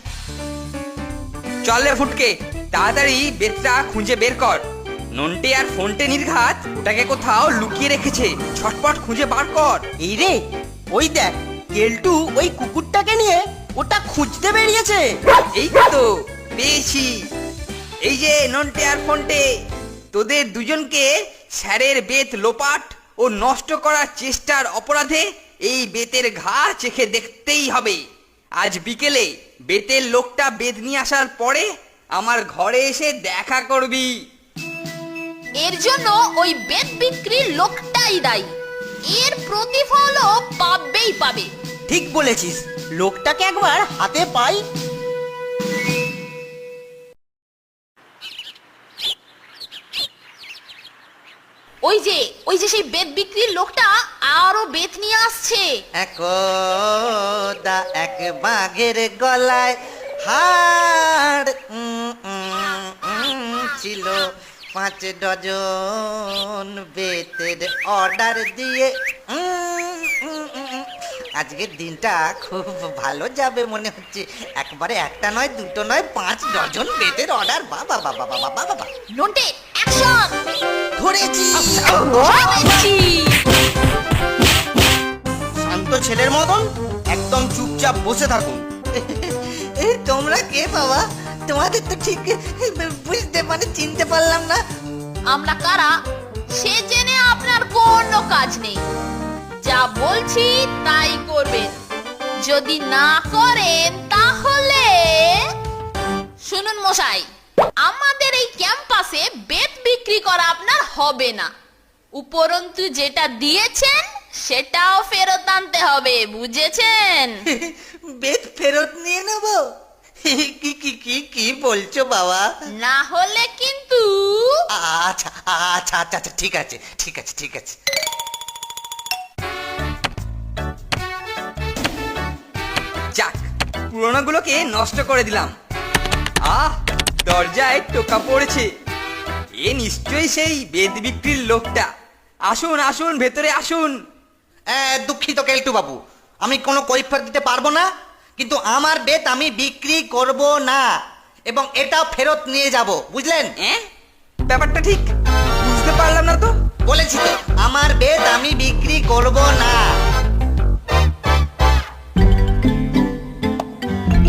চল রে ফুটকে, তাড়াতাড়ি বেতটা খুঁজে বের কর। নন্টে আর ফোনটে নির্ঘাত ওটাকে কোথাও লুকিয়ে রেখেছে, ছটপট খুঁজে বার কর। এই রে, ওই দেখ, কেলটু ওই কুকুরটাকে নিয়ে ওটা খুঁজতে বেরিয়েছে। এই তো পেয়েছি। এই যে নন্টে আর ফোনটে, তোদের দুজনকে স্যারের বেত লোপাট ও নষ্ট করার চেষ্টার অপরাধে এই বেতের ঘা চেখে দেখতেই হবে। আজ বিকেলে বেতের লোকটা বেত নিয়ে আসার পরে আমার ঘরে এসে দেখা করবি। এর জন্য ওই বেত বিক্রির লোকটাই দায়ী, এর প্রতিফলও পাবেই পাবে। ঠিক বলেছিস, লোকটাকে একবার হাতে পাই। ওই যে সেই বেত বিক্রির লোকটা আরো বেত নিয়ে আসছে। একদা এক বাঘের গলায় হাড় ছিল 5 ডজন বেতের অর্ডার দিয়ে আজকের দিনটা খুব ভালো যাবে মনে হচ্ছে। একবারে একটা নয়, দুটো নয়, 5 ডজন বেতের অর্ডার। বাবা বাবা বাবা বাবা। নন্টে অ্যাকশন! ধরেছি। ধরেছি। শান্ত ছেলের মতন একদম চুপচাপ বসে থাকুন। তোমরা কে বাবা? তোমাদের তো ঠিক বুঝতে চিনতে পারলাম না। আমরা কারা সে জেনে আপনার কোনো কাজ নেই। যা বলছি তাই করবেন, যদি না করেন তাহলে শুনুন মশাই, আমাদের এই ক্যাম্পাসে বেত বিক্রি করা আপনার হবে না। উপরন্তু যেটা দিয়েছেন সেটাও ফেরত আনতে হবে, বুঝেছেন? বেত ফেরত নিয়ে নেব? কি কি কি কি বলছো বাবা? না হলে কিন্তু আচ্ছা আচ্ছা আচ্ছা আচ্ছা, ঠিক আছে ঠিক আছে ঠিক আছে। যাক, পুরোনোগুলোকে নষ্ট করে দিলাম। দরজায় টোকা পড়েছে, এ নিশ্চয়ই সেই বেত বিক্রির লোকটা। আসুন আসুন, ভেতরে আসুন। দুঃখিত কেলটু বাবু, আমি কোনো কৈফিয়ত দিতে পারবো না, কিন্তু আমার বেত আমি বিক্রি করব না এবং এটাও ফেরত নিয়ে যাব, বুঝলেন? ব্যাপারটা ঠিক বুঝতে পারলাম না তো। বলেছি তো, আমার বেত আমি বিক্রি করব না।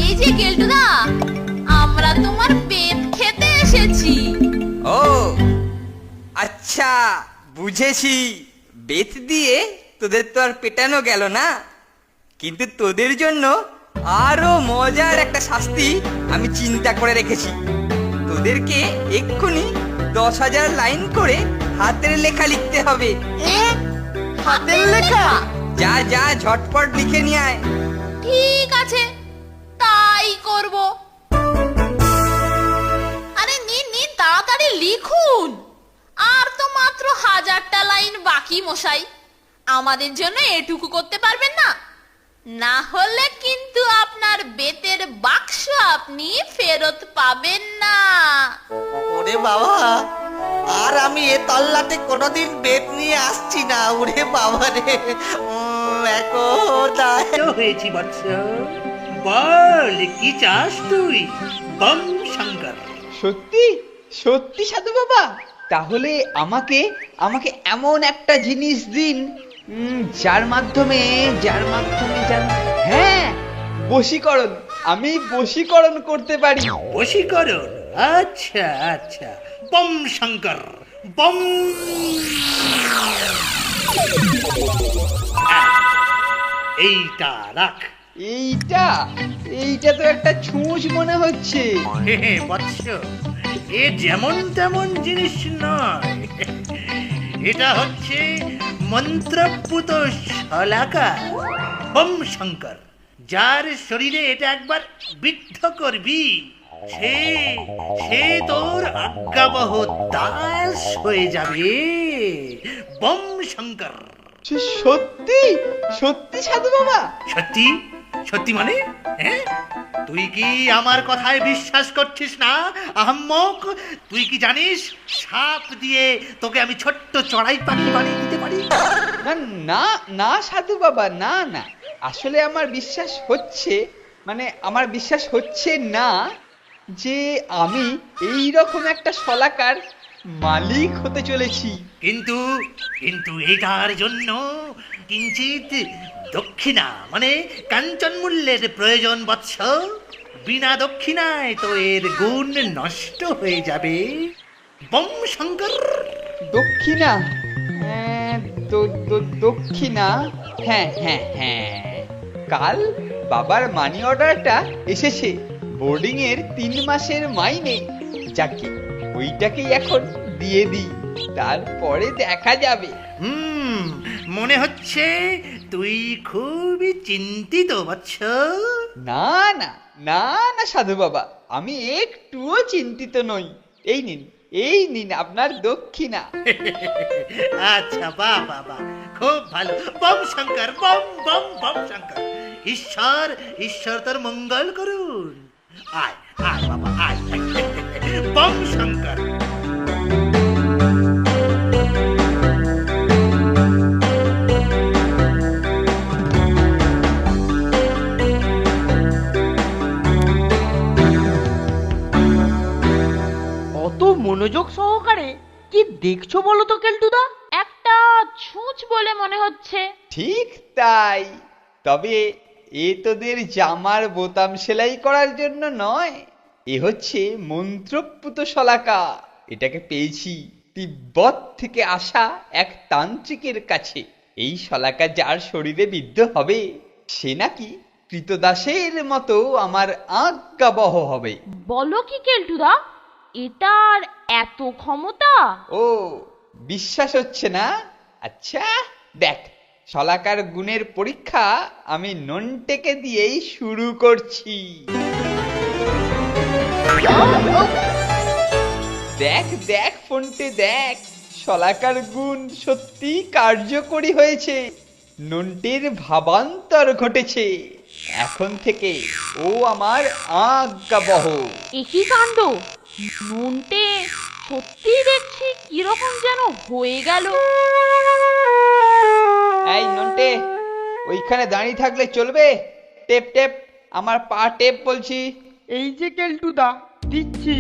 এই যে কেলটুদা, আমরা তোমার আচ্ছা বুঝেছি, বেত দিয়ে তোদের তো আর পেটানো গেল না, কিন্তু তোদের জন্য আরো মজার একটা শাস্তি আমি চিন্তা করে রেখেছি। তোদেরকে এক্ষুনি 10,000 লাইন করে হাতের লেখা লিখতে হবে। হাতের লেখা? যা যা ঝটপট লিখে নিয়ে আয়। ঠিক আছে, তাই করব। আরে নিন নিন, তাড়াতাড়ি লিখুন। আর তো মাত্র 1000টা লাইন বাকি মশাই। আমাদের জন্য এটুকু করতে পারবেন না? না হলে কিন্তু আপনার বেতের বাক্স আপনি ফেরত পাবেন না। ওরে বাবা, আর আমি এ তল্লাতে কোনোদিন বেত নিয়ে আসছি না। ওরে বাবা রে, হয়েছি বৎস, বল কি চাস তুই? বম শঙ্কর। সত্যি সত্যি সাধু বাবা, তাহলে আমাকে আমাকে এমন একটা জিনিস দিন যার মাধ্যমে হ্যাঁ, বশীকরণ, আমি বশীকরণ করতে পারি। বশীকরণ? আচ্ছা আচ্ছা, বম শঙ্কর, বম। এইটা রাখ। এইটা এইটা তো একটা ছুঁচ মনে হচ্ছে। বৎস, এ যেমন তেমন জিনিস নয়, এটা হচ্ছে মন্ত্রপুত শলাকা বম শঙ্কর। যার শরীরে এটা একবার বিদ্ধ করবি, সে সে তোর আজ্ঞাবহ দাস হয়ে যাবে। বম শঙ্কর। সত্যি সত্যি সাধু বাবা? সত্যি সত্যি মানে? হ্যাঁ, তুই কি আমার কথায় বিশ্বাস করছিস না আহম্মক? তুই কি জানিস সাপ দিয়ে তোকে আমি ছোট্ট চড়াই পাখি বানিয়ে দিতে পারি? না না সাধু বাবা, না না, আসলে আমার বিশ্বাস হচ্ছে, মানে আমার বিশ্বাস হচ্ছে না যে আমি এই রকম একটা শলাকার মালিক হতে চলেছি। কিন্তু কিন্তু এটার জন্য কিঞ্চিত দক্ষিণা মানে কাঞ্চন মূল্যের প্রয়োজন বৎস। বিনা দক্ষিণায় তো এর গুণ নষ্ট হয়ে যাবে। বম শঙ্কর। দক্ষিণা? দক্ষিণা, হ্যাঁ হ্যাঁ হ্যাঁ, কাল বাবার মানি অর্ডারটা এসেছে, বোর্ডিং এর 3 মাসের মাইনে। যাকে ওইটাকেই এখন দিয়ে দিই, তারপরে দেখা যাবে। মনে হচ্ছে তুই খুবই চিন্তিত বৎস। না না না না সাধু বাবা, আমি একটুও চিন্তিত নই। এই নিন আপনার দক্ষিণা। আচ্ছা, বাহ বাহ বাহ, খুব ভালো। বম শঙ্কর, বম বম বম শঙ্কর। ঈশ্বর ঈশ্বর তোর মঙ্গল করুন। আয় আয় বাবা আয়। বম শঙ্কর। অত মনোযোগ সহকারে কি দেখছো বলো তো কেলটুদা? একটা ছুঁচ বলে মনে হচ্ছে। ঠিক তাই, তবে এ তোদের জামার বোতাম সেলাই করার জন্য নয়, এ হচ্ছে মন্ত্রপুত শলাকা। এটাকে পেয়েছি তিব্বত থেকে আসা এক তান্ত্রিকের কাছে। এই শলাকা যার শরীরে বিদ্ধ হবে, সে নাকি কৃতদাসের মতো আমার আজ্ঞাবহ হবে। বলো কি কেলটুদা, এটার এত ক্ষমতা? ও, বিশ্বাস হচ্ছে না? আচ্ছা দেখ, শলাকার গুণের পরীক্ষা আমি নন্টেকে দিয়েই শুরু করছি। দেখ দেখ ফোনটে দেখ, শলাকার গুণ সত্যি কার্যকরী হয়েছে। নন্টের ভাবান্তর ঘটেছে। এখন থেকে ও আমার আজ্ঞাবহ। একই কাণ্ড, নন্টে সত্যি দেখছি কিরকম যেন হয়ে গেল। এই নন্টে, ওইখানে দাঁড়িয়ে থাকলে চলবে? টেপ টেপ, আমার পা টেপ বলছি। এই যে কেলটুদা, দিচ্ছি।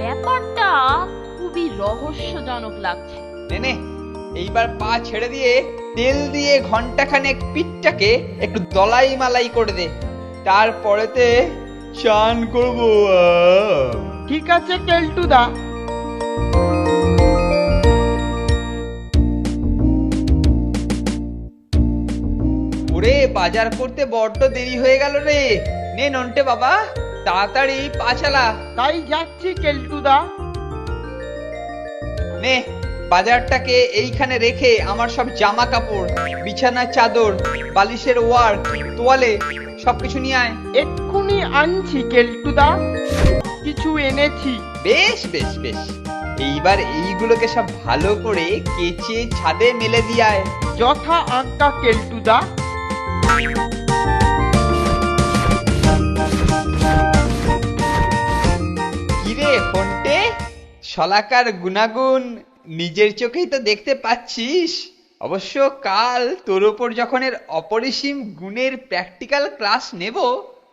ব্যাপারটা খুবই রহস্যজনক লাগছে। নে এইবার পা ছেড়ে দিয়ে তেল দিয়ে ঘন্টাখানেক পিঠটাকে একটু দলাই মালাই করে দে। তারপরেতে চান করবো। ঠিক আছে কেলটুদা। ওরে বাজার করতে বড্ড দেরি হয়ে গেল রে। নে নন্টে বাবা, তাড়াতাড়ি পা চালা। তাই যাচ্ছি কেলটুদা। নে বাজারটাকে এইখানে রেখে আমার সব জামা কাপড়, বিছানার চাদর, বালিশের ওয়ার, তোয়ালে সবকিছু নিয়ে আয়। এক্ষুনি আনছি কেলটুদা, কিছু এনেছি। বেশ বেশ বেশ, এইবার এইগুলোকে সব ভালো করে কেচে ছাদে মেলে দিয়ে আয়। যথা আজ্ঞা কেলটুদা। কিরে ফোনটে, শলাকার গুণাগুণ নিজের চোখেই তো দেখতে পাচ্ছিস। অবশ্য কাল তোর ওপর যখন এর অপরিসীম গুণের প্র্যাকটিক্যাল ক্লাস নেব,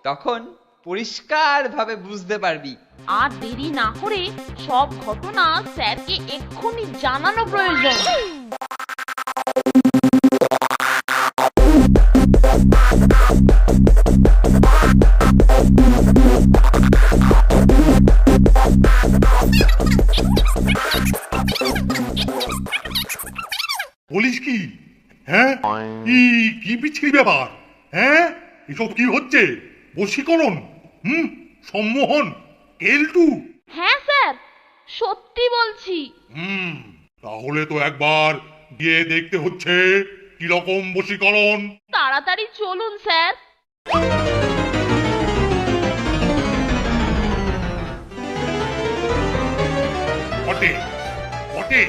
তখন পরিষ্কার ভাবে বুঝতে পারবি। আর দেরি না করে সব ঘটনা স্যারকে এক্ষুনি জানানো প্রয়োজন। বলিস কি? হ্যাঁ, কি বিচ্ছিরি ব্যাপার? হ্যাঁ, এসব কি হচ্ছে? বশীকরণ, সম্মোহন, কেলটু? হ্যাঁ স্যার, সত্যি বলছি। তাহলে তো একবার গিয়ে দেখতে হচ্ছে কিরকম বশীকরণ। তাড়াতাড়ি চলুন স্যার। বটে বটে,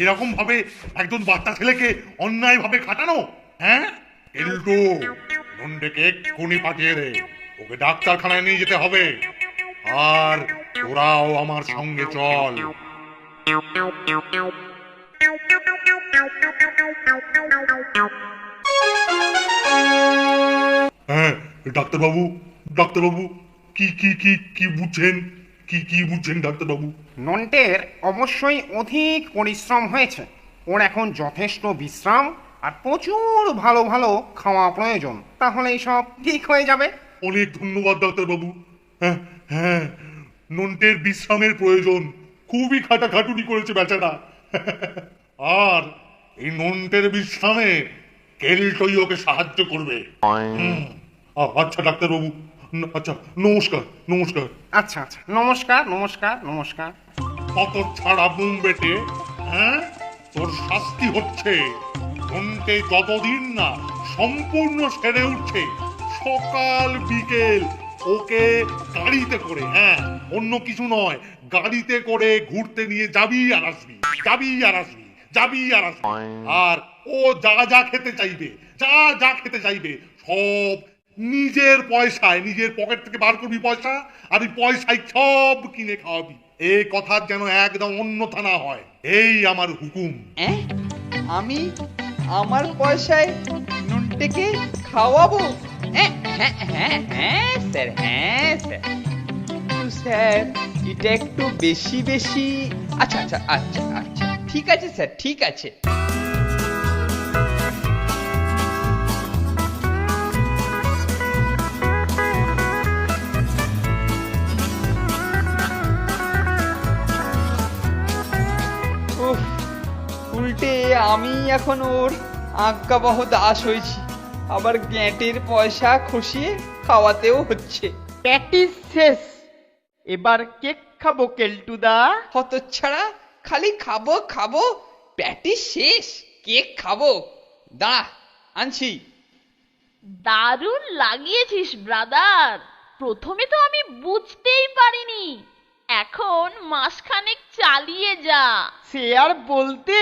এরকম ভাবে একজন বাচ্চা ছেলেকে অন্যায় ভাবে খাটানো? হ্যাঁ, কেলটু, নন্ডেকে এক্ষুনি পাঠিয়ে দে, ওকে ডাক্তারখানায় নিয়ে যেতে হবে। আর তোরাও আমার সঙ্গে চল। হ্যাঁ, ডাক্তারবাবু, ডাক্তারবাবু, কি কি কি কি বুঝছেন? কি কি বুঝছেন ডাক্তারবাবু? নন্টের অবশ্যই অধিক পরিশ্রম হয়েছে। ওর এখন যথেষ্ট বিশ্রাম আর প্রচুর ভালো ভালো খাওয়া প্রয়োজন, তাহলেই সব ঠিক হয়ে যাবে। অনেক ধন্যবাদ ডাক্তারবাবু। হ্যাঁ হ্যাঁ, নন্টের বিশ্রামের প্রয়োজন, খুবই খাটাখাটুনি করেছে বেচারা। আর এই নন্টের বিশ্রামে কেলটই ওকে সাহায্য করবে। আচ্ছা ডাক্তারবাবু, আচ্ছা, নমস্কার নমস্কার। আচ্ছা আচ্ছা, নমস্কার নমস্কার নমস্কার। কত ছাড়া বুম বেটে, হ্যাঁ, তোর শাস্তি হচ্ছে নন্টে যতদিন না সম্পূর্ণ সেরে উঠছে, সকাল বিকেল ওকে গাড়িতে করে, হ্যাঁ, অন্য কিছু নয়, গাড়িতে করে ঘুরতে নিয়ে যাবি আর আসবি, যাবি আর আসবি, যাবি আর আসবি। আর ও যা যা খেতে চাইবে, যা যা খেতে চাইবে, সব নিজের পয়সায়, নিজের পকেট থেকে বার করবি পয়সা, আর এই পয়সায় সব কিনে খাওয়াবি। এই কথার যেন একদম অন্যথা না হয়, এই আমার হুকুম। আমি আমার পয়সায় নন্টেকে খাওয়াবো? হ্যাঁ হ্যাঁ হ্যাঁ হ্যাঁ স্যার, হ্যাঁ স্যার, কিন্তু স্যার এটা একটু বেশি বেশি। আচ্ছা আচ্ছা আচ্ছা আচ্ছা, ঠিক আছে স্যার, ঠিক আছে। উল্টে আমি এখন ওর আজ্ঞাবহ দাস হয়েছি, আবার গ্যাঁটের পয়সা খসিয়ে খাওয়াতেও হচ্ছে। প্যাটিস শেষ, এবার কেক খাবো কেলটুদা। হতচ্ছাড়া, খালি খাবো খাবো, প্যাটিস শেষ, কেক খাবো। দাঁড়া, আনছি। দারুণ লাগিয়েছিস ব্রাদার। প্রথমে তো আমি বুঝতেই পারিনি, এখন মাসখানেক চালিয়ে যা। সে আর বলতে,